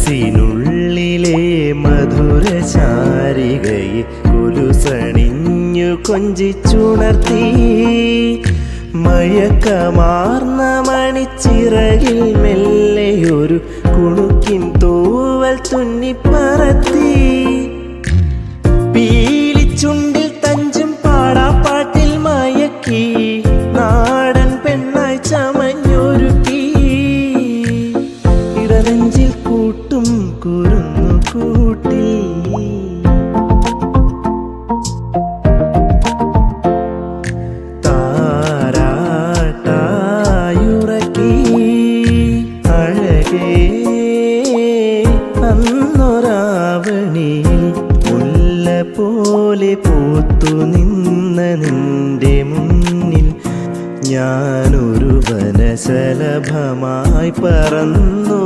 മനസ്സിനുള്ളിലെ മധുരശാരികയെ കുലുസണിഞ്ഞു കൊഞ്ചിച്ചുണർത്തി മയക്കമാർന്ന മണിച്ചിറകിൽ മെല്ലെയൊരു കുണുക്കിൻ തൂവൽ തുന്നിപ്പറത്തി പീലിച്ചുണ്ടിൽ തഞ്ചും പാടാപ്പാട്ടിൽ മയക്കി നാടൻ പെണ്ണായി ചമഞ്ഞൊരുക്കി ഇടനെഞ്ചിൽ കൂട്ടും കുരുന്നു കൂട്ടി താരാട്ടായുറക്കി അഴകേ അന്നൊരാവണിയിൽ മുല്ല പോലെ പൂത്തു നിന്ന നിന്റെ മുന്നിൽ ഞാനൊരു വനശലഭമായി പറന്നു